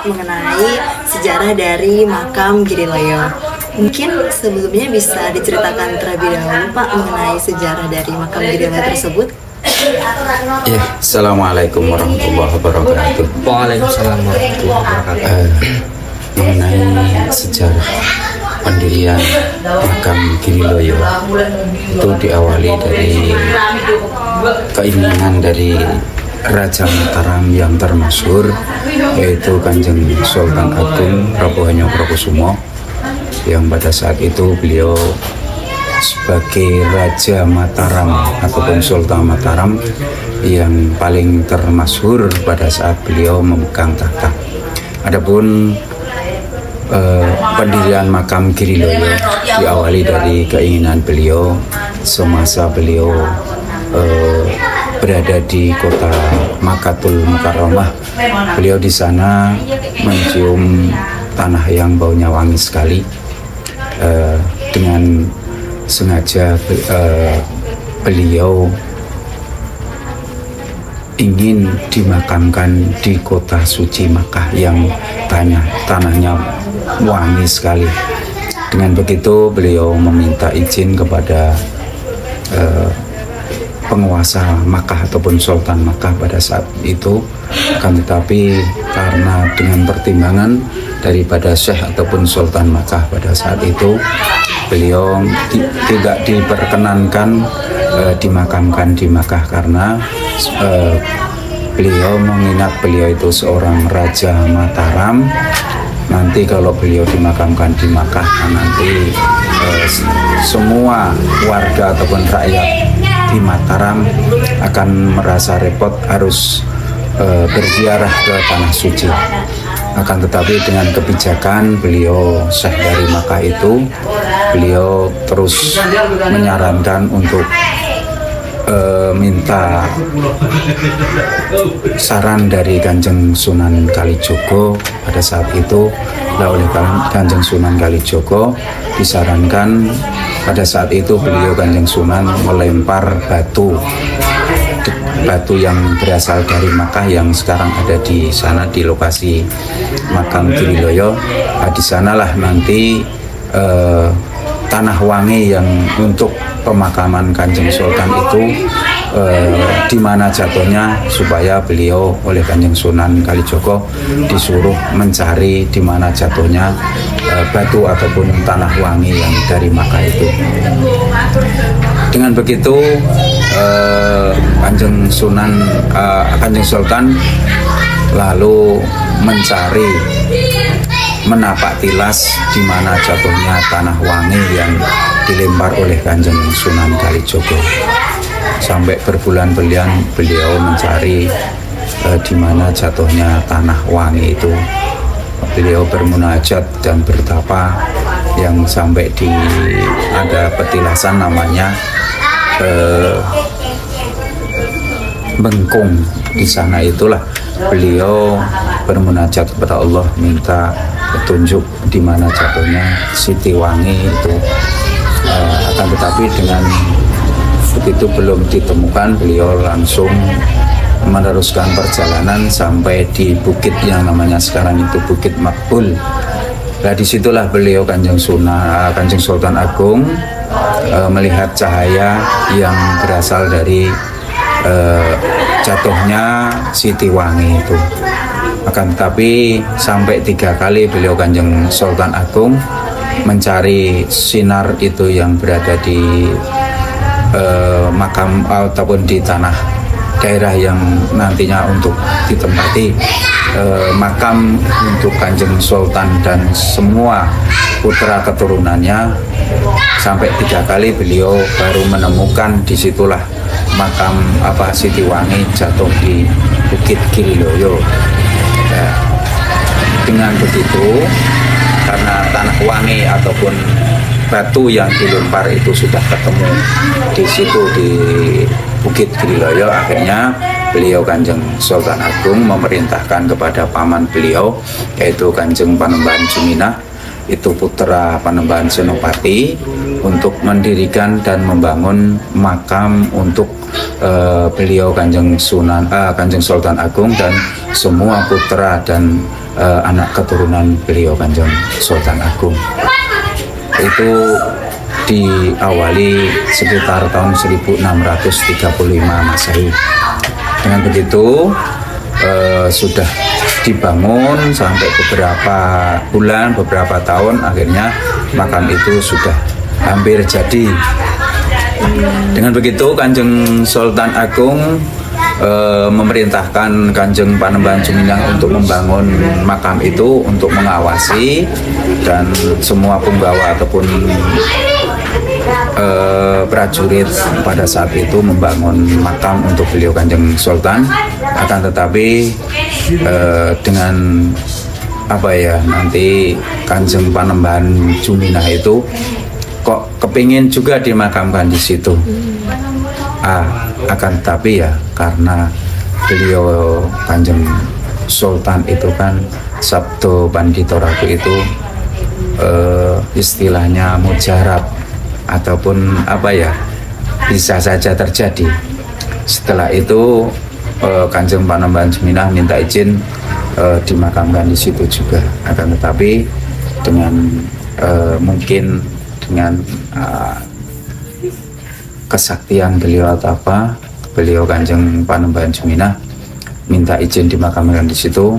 mengenai sejarah dari makam Giriloyo. Mungkin sebelumnya bisa diceritakan terlebih dahulu Pak mengenai sejarah dari makam Giriloyo tersebut. Ya, Assalamualaikum warahmatullahi wabarakatuh. Waalaikumsalam warahmatullahi wabarakatuh. Mengenai sejarah pendirian makam Giriloyo itu diawali dari keinginan dari Raja Mataram yang termasyhur, yaitu Kanjeng Sultan Agung Prabu Hanyokrokusumo, yang pada saat itu beliau sebagai Raja Mataram ataupun Sultan Mataram yang paling termasyhur pada saat beliau memegang tahta. Adapun pendirian makam Giriloyo diawali dari keinginan beliau semasa beliau berada di kota Makkatul Mukarramah. Beliau di sana mencium tanah yang baunya wangi sekali. Dengan sengaja beliau ingin dimakamkan di kota suci Makkah yang tanahnya wangi sekali. Dengan begitu beliau meminta izin kepada penguasa Makkah ataupun Sultan Makkah pada saat itu. Akan tetapi karena dengan pertimbangan daripada Syekh ataupun Sultan Makkah pada saat itu, beliau tidak diperkenankan dimakamkan di Makkah karena beliau mengingat beliau itu seorang Raja Mataram. Nanti kalau beliau dimakamkan di Makkah, nanti semua warga ataupun rakyat di Mataram akan merasa repot harus berziarah ke tanah suci. Akan tetapi dengan kebijakan beliau Syekh dari Makkah itu, beliau terus menyarankan untuk minta saran dari Kanjeng Sunan Kalijogo pada saat itu. Oleh Kanjeng Sunan Kalijogo disarankan pada saat itu beliau Kanjeng Sunan melempar batu yang berasal dari Makkah yang sekarang ada di sana di lokasi makam Giriloyo. Di sanalah nanti tanah wangi yang untuk pemakaman Kanjeng Sultan itu di mana jatuhnya, supaya beliau oleh Kanjeng Sunan Kalijogo disuruh mencari di mana jatuhnya batu ataupun tanah wangi yang dari Makkah itu. Dengan begitu Kanjeng Sultan lalu mencari, menapak tilas di mana jatuhnya tanah wangi yang dilempar oleh Kanjeng Sunan Kalijogo. Sampai berbulan-bulan beliau mencari di mana jatuhnya tanah wangi itu. Beliau bermunajat dan bertapa yang sampai di ada petilasan namanya Bengkung. Di sana itulah beliau bermunajat kepada Allah, minta petunjuk di mana jatuhnya Siti Wangi itu. Akan tetapi dengan begitu belum ditemukan, beliau langsung meneruskan perjalanan sampai di bukit yang namanya sekarang itu Bukit Makbul. Nah, disitulah beliau Kanjeng Sultan Agung melihat cahaya yang berasal dari jatuhnya Siti Wangi itu. Akan tetapi sampai 3 kali beliau Kanjeng Sultan Agung mencari sinar itu yang berada di makam ataupun di tanah daerah yang nantinya untuk ditempati makam untuk Kanjeng Sultan dan semua putra keturunannya. Sampai 3 kali beliau baru menemukan disitulah makam Siti Wangi jatuh di Bukit Giriloyo. Nah, dengan begitu, karena tanah wangi ataupun batu yang dilempar itu sudah ketemu di situ di Bukit Giriloyo, akhirnya beliau Kanjeng Sultan Agung memerintahkan kepada paman beliau, yaitu Kanjeng Panembahan Juminah, itu putra Panembahan Senopati, untuk mendirikan dan membangun makam untuk beliau Kanjeng Sultan Agung dan semua putra dan anak keturunan beliau Kanjeng Sultan Agung. Itu diawali sekitar tahun 1635 Masehi. Dengan begitu sudah dibangun sampai beberapa bulan, beberapa tahun, akhirnya makam itu sudah hampir jadi. Dengan begitu Kanjeng Sultan Agung memerintahkan Kanjeng Panembahan Juminah untuk membangun makam itu, untuk mengawasi, dan semua punggawa ataupun prajurit pada saat itu membangun makam untuk beliau Kanjeng Sultan. Akan tetapi dengan nanti Kanjeng Panembahan Juminah itu kok kepingin juga dimakamkan di situ. Akan tetapi ya karena beliau Kanjeng Sultan itu kan Sabdo Pandito Ratu itu istilahnya mujarab ataupun bisa saja terjadi. Setelah itu Kanjeng Panembahan Juminah minta izin dimakamkan di situ juga. Akan tetapi dengan mungkin dengan kesaktian beliau atau beliau Kanjeng Panembahan Juminah minta izin dimakamkan di situ.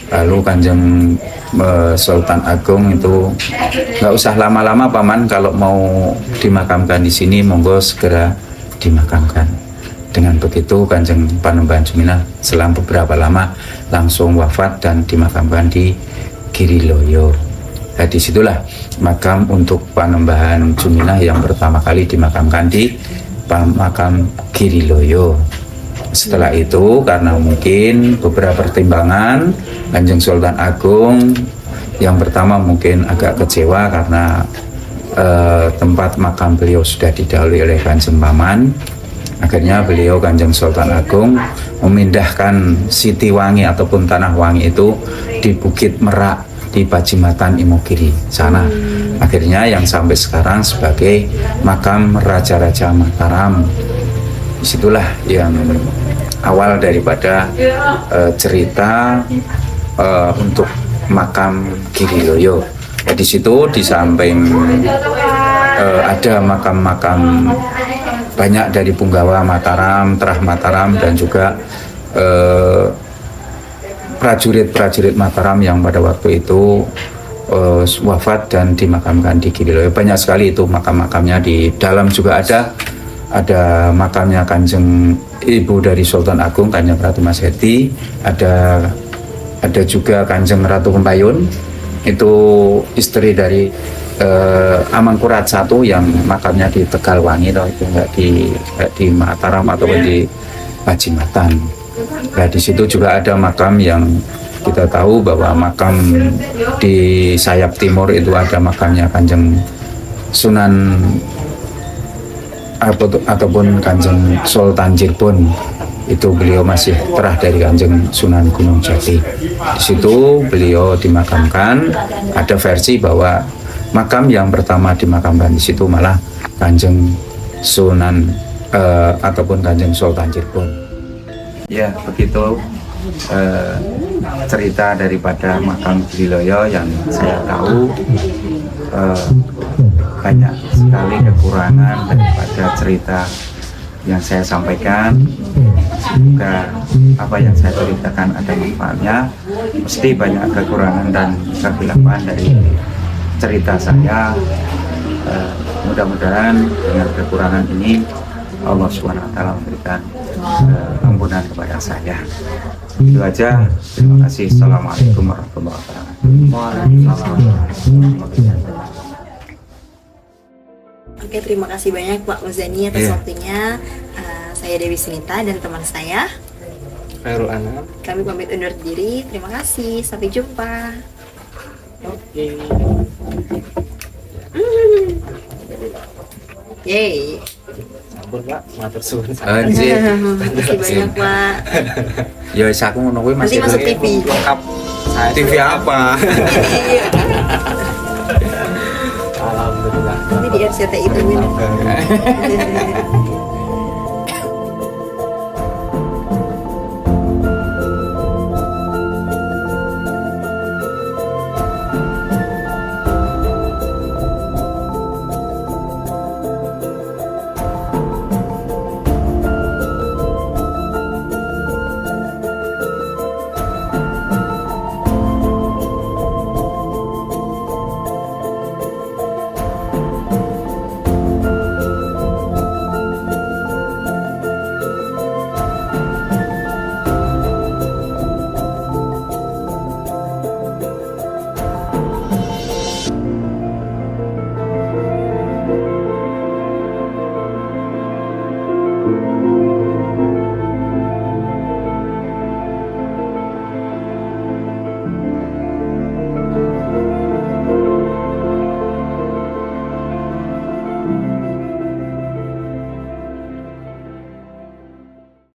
Lalu Kanjeng Sultan Agung itu nggak usah lama-lama paman, kalau mau dimakamkan di sini monggo segera dimakamkan. Dengan begitu Kanjeng Panembahan Juminah selang beberapa lama langsung wafat dan dimakamkan di Giriloyo. Nah, disitulah makam untuk Panembahan Juminah yang pertama kali dimakamkan di makam Giriloyo. Setelah itu karena mungkin beberapa pertimbangan, Kanjeng Sultan Agung yang pertama mungkin agak kecewa karena tempat makam beliau sudah didahului oleh Kanjeng Paman. Akhirnya beliau Kanjeng Sultan Agung memindahkan Siti Wangi ataupun Tanah Wangi itu di Bukit Merak di Pajimatan Imogiri sana. Akhirnya yang sampai sekarang sebagai makam Raja-Raja Mataram. Disitulah yang awal daripada cerita untuk makam Giriloyo. Di situ di samping ada makam-makam banyak dari punggawa Mataram, Terah Mataram, dan juga prajurit-prajurit Mataram yang pada waktu itu wafat dan dimakamkan di Giriloyo. Banyak sekali itu makam-makamnya. Di dalam juga ada makamnya Kanjeng Ibu dari Sultan Agung, Kanjeng Ratu Maseti. Ada juga Kanjeng Ratu Kempayun, itu istri dari Amangkurat I yang makamnya di Tegalwangi, itu enggak di Mataram ataupun di Pajimatan. Nah, di situ juga ada makam yang kita tahu bahwa makam di sayap timur itu ada makamnya Kanjeng Sunan ataupun Kanjeng Sultan Cirebon. Itu beliau masih terah dari Kanjeng Sunan Gunung Jati. Di situ beliau dimakamkan. Ada versi bahwa makam yang pertama dimakamkan di situ malah Kanjeng Sunan ataupun Kanjeng Sultan Cirebon. Ya, begitu cerita daripada makam Giriloyo yang saya tahu. Banyak sekali kekurangan daripada cerita yang saya sampaikan. Semoga apa yang saya ceritakan ada manfaatnya. Mesti banyak kekurangan dan kehilafan dari cerita saya. Mudah-mudahan dengan kekurangan ini Allah SWT memberikan ampunan kepada saya. Itu aja. Terima kasih. Assalamualaikum warahmatullahi wabarakatuh. Oke, terima kasih banyak Pak Muzani atas Iya. waktunya. Saya Dewi Sunita dan teman saya Khairul Anam. kami pamit undur diri. Terima kasih, sampai jumpa. Oke. Yeay. Sampun Pak, matur suwun. Anjir. Terima kasih banyak Pak. Ya wis aku ngono kuwi Nanti masuk TV. Lengkap. Saya TV apa? Alhamdulillah. Nanti di RCTI itu.